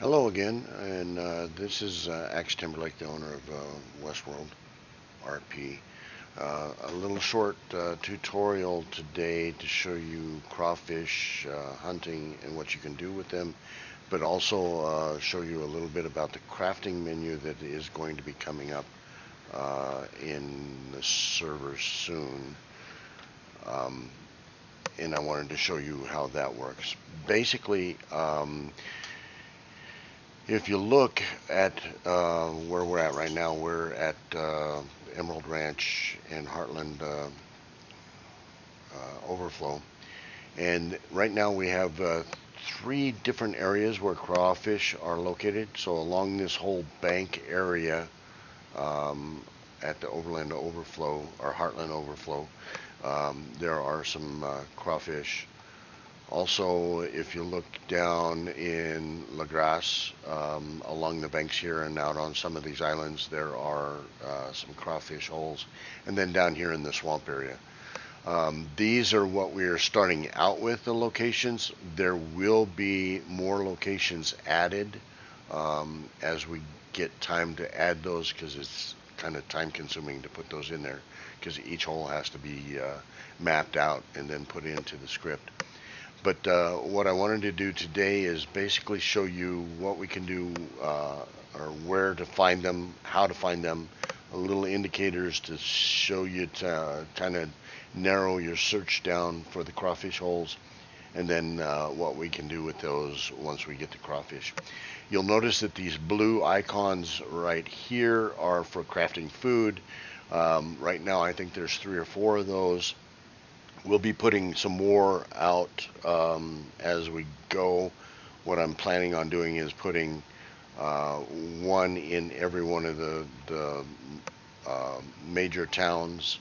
Hello again, and this is Axe Timberlake, the owner of Westworld RP. A little short tutorial today to show you crawfish hunting and what you can do with them, but also show you a little bit about the crafting menu that is going to be coming up in the server soon. And I wanted to show you how that works. Basically, if you look at where we're at right now, we're at Emerald Ranch and Heartland Overflow. And right now we have three different areas where crawfish are located. So along this whole bank area at the Overland Overflow or Heartland Overflow, there are some crawfish. Also, if you look down in La Grasse, along the banks here and out on some of these islands, there are some crawfish holes. And then down here in the swamp area. These are what we are starting out with, the locations. There will be more locations added as we get time to add those, because it's kind of time consuming to put those in there, because each hole has to be mapped out and then put into the script. But what I wanted to do today is basically show you what we can do, or where to find them, how to find them, a little indicators to show you to kind of narrow your search down for the crawfish holes, and then what we can do with those once we get to crawfish. You'll notice that these blue icons right here are for crafting food. Right now I think there's 3 or 4 of those. We'll be putting some more out as we go. What I'm planning on doing is putting one in every one of the major towns.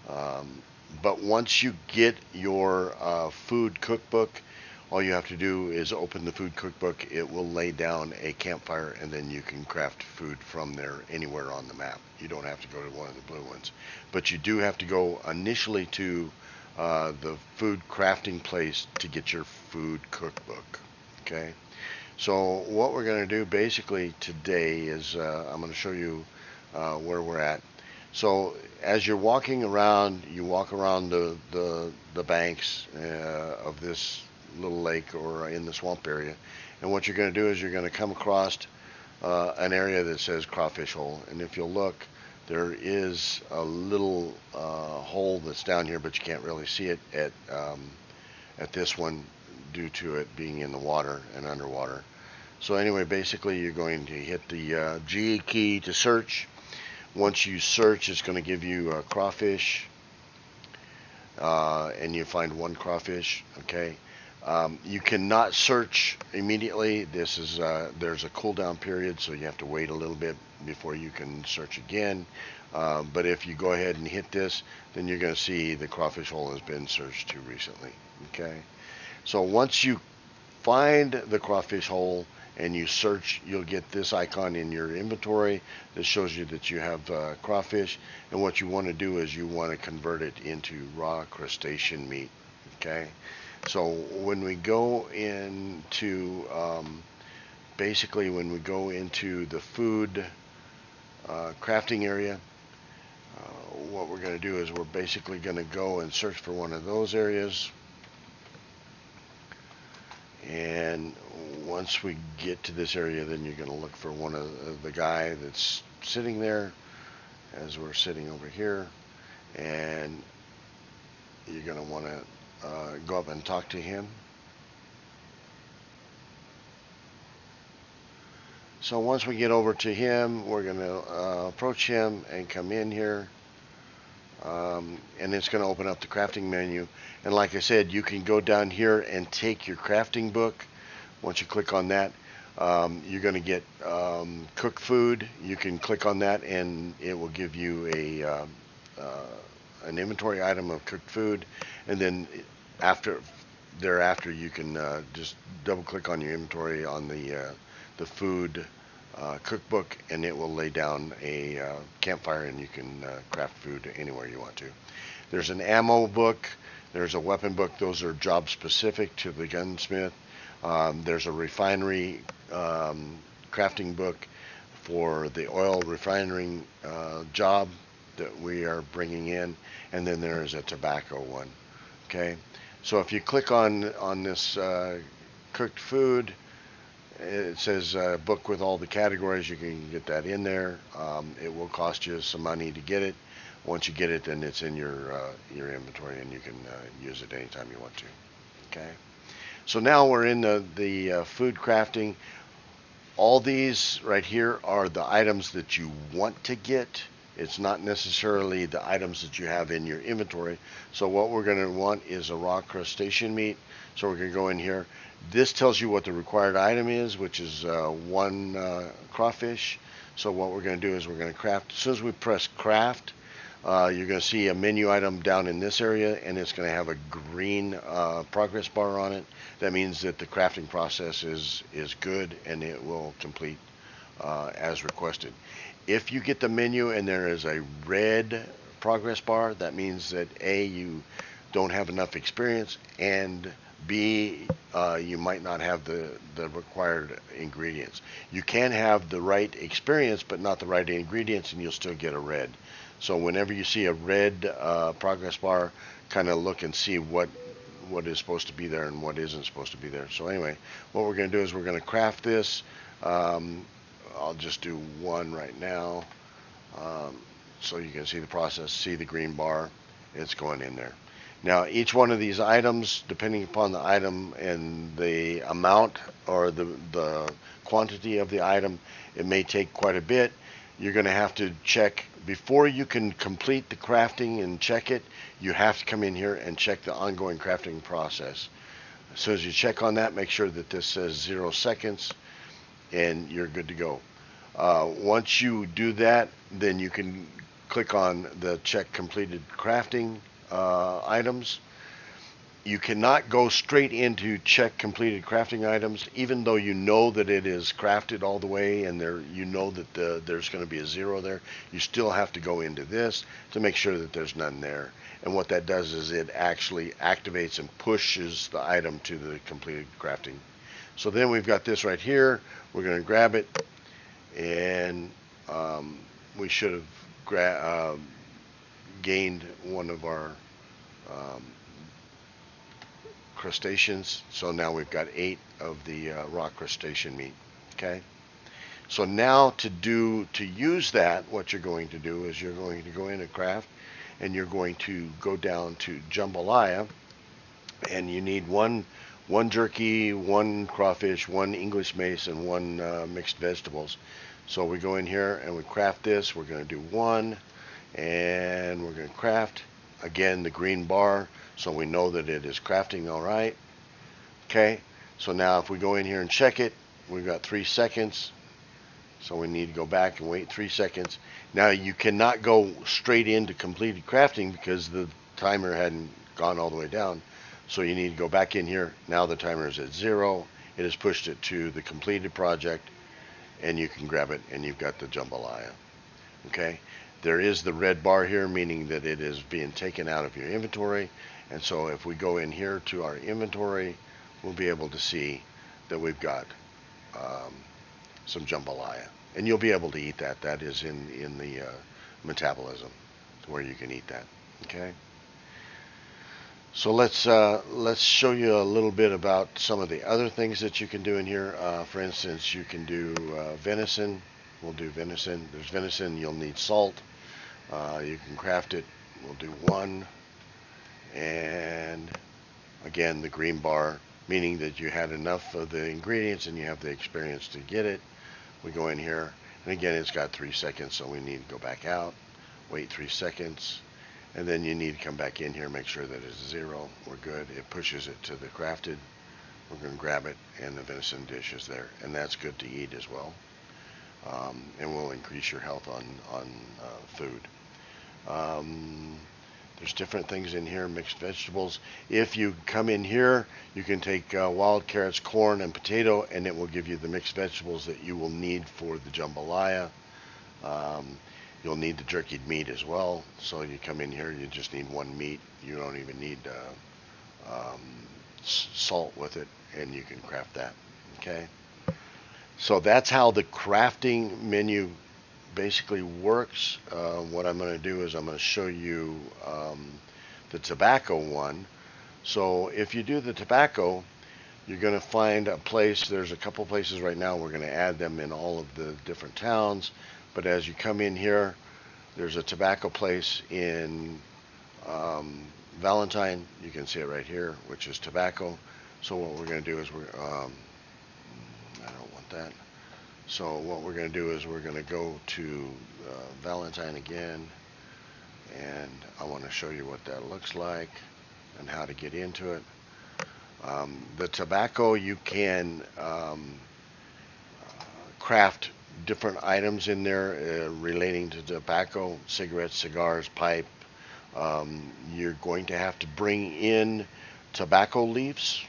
But once you get your food cookbook, all you have to do is open the food cookbook. It will lay down a campfire, and then you can craft food from there anywhere on the map. You don't have to go to one of the blue ones. But you do have to go initially to the food crafting place to get your food cookbook. Okay, so what we're going to do basically today is I'm going to show you where we're at. So as you're walking around, you walk around the banks of this little lake or in the swamp area, and what you're going to do is you're going to come across an area that says crawfish hole. And if you'll look, there is a little hole that's down here, but you can't really see it at this one due to it being in the water and underwater. So anyway, basically you're going to hit the G key to search. Once you search, it's going to give you a crawfish, and you find one crawfish. Okay. You cannot search immediately. This is there's a cooldown period, so you have to wait a little bit before you can search again. But if you go ahead and hit this, then you're going to see the crawfish hole has been searched to recently. Okay. So once you find the crawfish hole and you search, you'll get this icon in your inventory that shows you that you have crawfish. And what you want to do is you want to convert it into raw crustacean meat. Okay. So when we go into basically when we go into the food crafting area, what we're going to do is we're basically going to go and search for one of those areas. And once we get to this area, then you're going to look for one of the guy that's sitting there, as we're sitting over here, and you're going to want to go up and talk to him. So once we get over to him, we're going to approach him and come in here, and it's going to open up the crafting menu. And like I said, you can go down here and take your crafting book. Once you click on that, you're going to get cooked food. You can click on that and it will give you an inventory item of cooked food. And then thereafter you can just double click on your inventory on the food cookbook, and it will lay down a campfire, and you can craft food anywhere you want to. There's an ammo book. There's a weapon book. Those are job specific to the gunsmith. There's a refinery crafting book for the oil refining job that we are bringing in, and then there is a tobacco one. Okay, so if you click on this cooked food, it says book with all the categories. You can get that in there. It will cost you some money to get it. Once you get it, then it's in your inventory, and you can use it anytime you want to. Okay. So now we're in the food crafting. All these right here are the items that you want to get. It's not necessarily the items that you have in your inventory. So what we're going to want is a raw crustacean meat. So we're going to go in here. This tells you what the required item is, which is one crawfish. So what we're going to do is we're going to craft. As soon as we press craft, you're going to see a menu item down in this area, and it's going to have a green progress bar on it. That means that the crafting process is good, and it will complete as requested. If you get the menu and there is a red progress bar, that means that A, you don't have enough experience, and B, you might not have the required ingredients. You can have the right experience but not the right ingredients, and you'll still get a red. So whenever you see a red progress bar, kind of look and see what is supposed to be there and what isn't supposed to be there. So anyway, what we're going to do is we're going to craft this. I'll just do one right now, so you can see the process, see the green bar. It's going in there. Now each one of these items, depending upon the item and the amount or the quantity of the item, it may take quite a bit. You're going to have to check before you can complete the crafting and check it. You have to come in here and check the ongoing crafting process. As soon as you check on that, make sure that this says 0 seconds, and you're good to go. Once you do that, then you can click on the check completed crafting items. You cannot go straight into check completed crafting items, even though you know that it is crafted all the way and you know that there's going to be a 0 there. You still have to go into this to make sure that there's none there. And what that does is it actually activates and pushes the item to the completed crafting. So then we've got this right here. We're going to grab it, and we should have gained one of our crustaceans. So now we've got 8 of the raw crustacean meat. Okay. So now to use that, what you're going to do is you're going to go into craft, and you're going to go down to jambalaya, and you need one jerky, one crawfish, one English mace, and one mixed vegetables. So we go in here and we craft this. We're going to do one, and we're going to craft again the green bar, so we know that it is crafting all right. Okay, so now if we go in here and check it, we've got 3 seconds. So we need to go back and wait 3 seconds. Now you cannot go straight into completed crafting because the timer hadn't gone all the way down. So you need to go back in here. Now the timer is at 0. It has pushed it to the completed project, and you can grab it, and you've got the jambalaya. Okay, there is the red bar here, meaning that it is being taken out of your inventory. And so if we go in here to our inventory, we'll be able to see that we've got some jambalaya, and you'll be able to eat that. That is in the metabolism, where you can eat that. Okay. So let's show you a little bit about some of the other things that you can do in here. For instance, you can do venison. We'll do venison. There's venison. You'll need salt. You can craft it. We'll do one. And again, the green bar, meaning that you had enough of the ingredients and you have the experience to get it. We go in here, and again, it's got 3 seconds, so we need to go back out, wait 3 seconds, and then you need to come back in here, make sure that it's 0. We're good. It pushes it to the crafted. We're going to grab it, and the venison dish is there, and that's good to eat as well, and will increase your health on food. There's different things in here, mixed vegetables. If you come in here, you can take wild carrots, corn, and potato, and it will give you the mixed vegetables that you will need for the jambalaya. You'll need the jerkied meat as well. So you come in here, you just need one meat. You don't even need salt with it, and you can craft that. Okay. So that's how the crafting menu basically works. What I'm going to do is I'm going to show you the tobacco one. So if you do the tobacco, you're going to find a place. There's a couple places right now. We're going to add them in all of the different towns. But as you come in here, there's a tobacco place in Valentine. You can see it right here, which is tobacco. So what we're going to do is I don't want that. So what we're going to do is we're going to go to Valentine again, and I want to show you what that looks like and how to get into it. The tobacco, you can craft different items in there relating to tobacco, cigarettes, cigars, pipe. You're going to have to bring in tobacco leaves,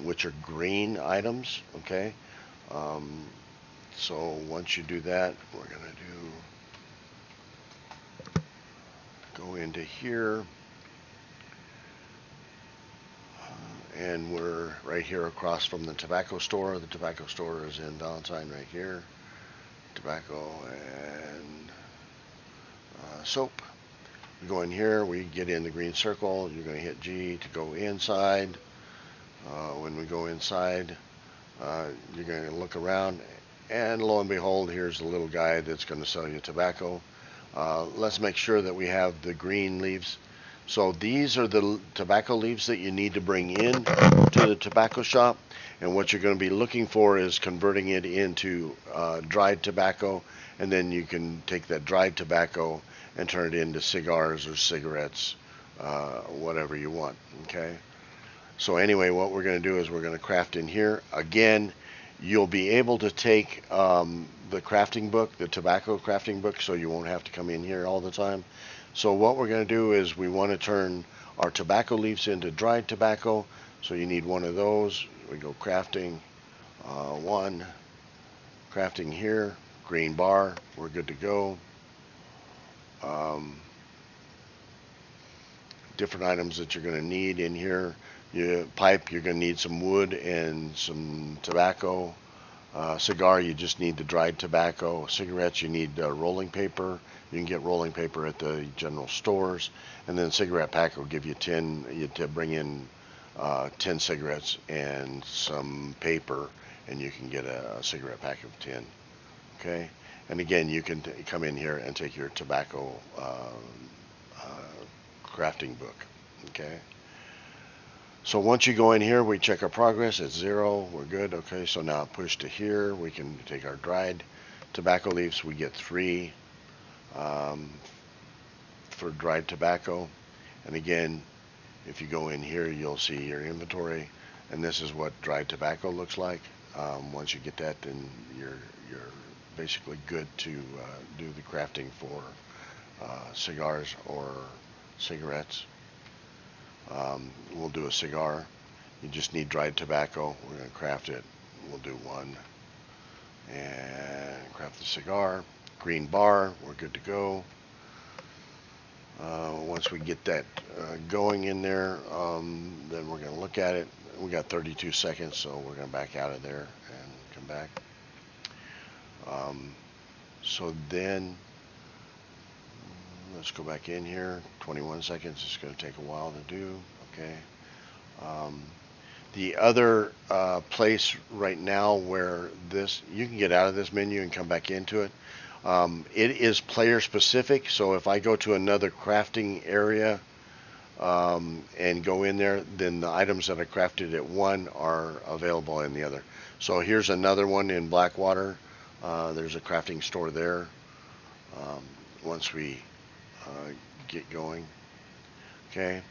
which are green items, okay? Um, so once you do that, we're going to go into here, and we're right here across from the tobacco store. The tobacco store is in Valentine right here. Tobacco and soap. We go in here, we get in the green circle. You're going to hit G to go inside. When we go inside, you're going to look around, and lo and behold, here's the little guy that's going to sell you tobacco. Let's make sure that we have the green leaves. So these are the tobacco leaves that you need to bring in to the tobacco shop. And what you're going to be looking for is converting it into dried tobacco. And then you can take that dried tobacco and turn it into cigars or cigarettes, whatever you want. Okay. So anyway, what we're going to do is we're going to craft in here. Again, you'll be able to take the crafting book, the tobacco crafting book, so you won't have to come in here all the time. So what we're going to do is we want to turn our tobacco leaves into dried tobacco. So you need one of those. We go crafting, one, crafting here, green bar, we're good to go. Different items that you're going to need in here. Pipe, you're going to need some wood and some tobacco. Cigar, you just need the dried tobacco. Cigarettes, you need rolling paper. You can get rolling paper at the general stores. And then cigarette pack will give you 10, you to bring in 10 cigarettes and some paper, and you can get a cigarette pack of 10. Okay? And again, you can come in here and take your tobacco crafting book. Okay? So once you go in here, we check our progress. It's 0. We're good. Okay, so now push to here. We can take our dried tobacco leaves. We get 3 for dried tobacco. And again, if you go in here, you'll see your inventory. And this is what dried tobacco looks like. Once you get that, then you're basically good to do the crafting for cigars or cigarettes. We'll do a cigar. You just need dried tobacco. We're going to craft it. We'll do 1 and craft the cigar. Green bar. We're good to go. Once we get that going in there, then we're going to look at it. We got 32 seconds, so we're going to back out of there and come back. So then let's go back in here. 21 seconds. It's going to take a while to do. Okay. The other place right now where you can get out of this menu and come back into it. It is player specific. So if I go to another crafting area and go in there, then the items that I crafted at one are available in the other. So here's another one in Blackwater. There's a crafting store there. Once we get going. Okay,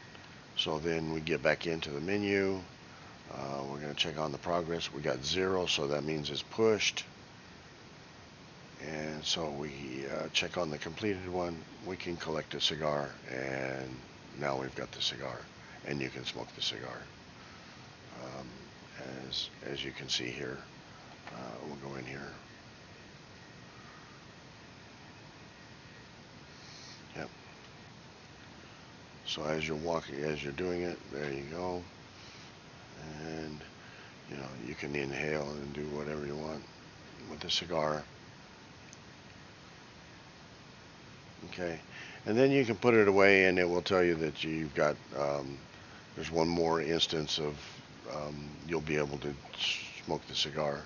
so then we get back into the menu. We're going to check on the progress. We got 0, so that means it's pushed. And so we check on the completed one. We can collect a cigar, and now we've got the cigar, and you can smoke the cigar. As you can see here, we'll go in here. Yep. So as you're doing it, there you go. And you can inhale and do whatever you want. a cigar. Okay, and then you can put it away, and it will tell you that you've got. There's one more instance of you'll be able to smoke the cigar.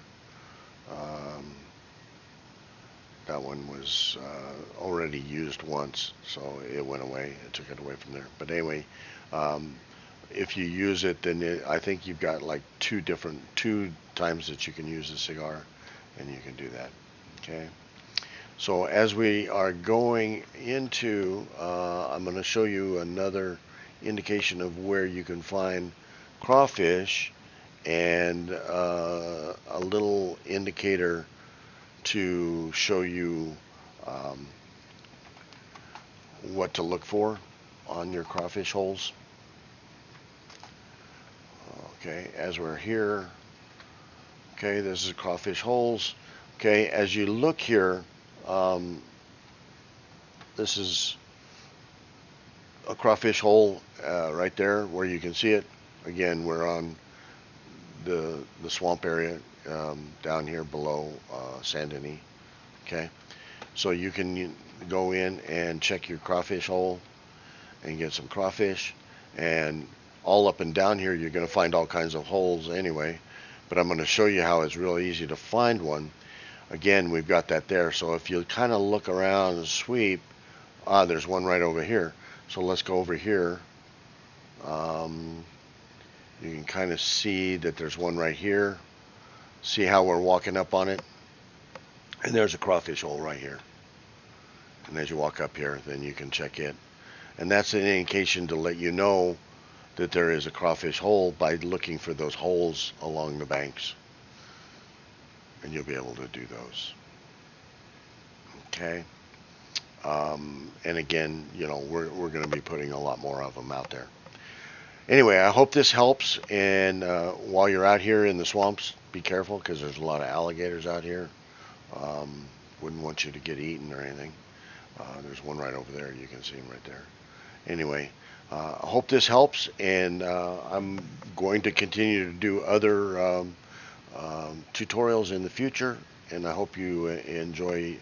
Um, that one was already used once, so it went away. It took it away from there. But anyway, um, if you use it, then I think you've got like two times that you can use the cigar, and you can do that. Okay. So as we are going into, I'm going to show you another indication of where you can find crawfish, and a little indicator to show you um, what to look for on your crawfish holes. Okay, as we're here, okay, this is crawfish holes. Okay, as you look here, um, this is a crawfish hole right there where you can see it. Again, we're on the swamp area down here below Saint Denis. Okay, so you can go in and check your crawfish hole and get some crawfish, and all up and down here you're going to find all kinds of holes anyway, but I'm going to show you how it's really easy to find one. Again, we've got that there, so if you kind of look around and sweep, there's one right over here. So let's go over here. You can kind of see that there's one right here. See how we're walking up on it? And there's a crawfish hole right here. And as you walk up here, then you can check it. And that's an indication to let you know that there is a crawfish hole by looking for those holes along the banks. And you'll be able to do those. Okay. And again, you know, we're going to be putting a lot more of them out there. Anyway, I hope this helps. And while you're out here in the swamps, be careful because there's a lot of alligators out here. Wouldn't want you to get eaten or anything. There's one right over there. You can see him right there. Anyway, I hope this helps. And I'm going to continue to do other tutorials in the future. And I hope you enjoy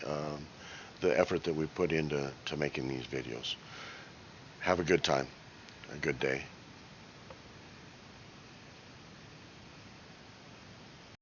the effort that we put into making these videos. Have a good time, a good day.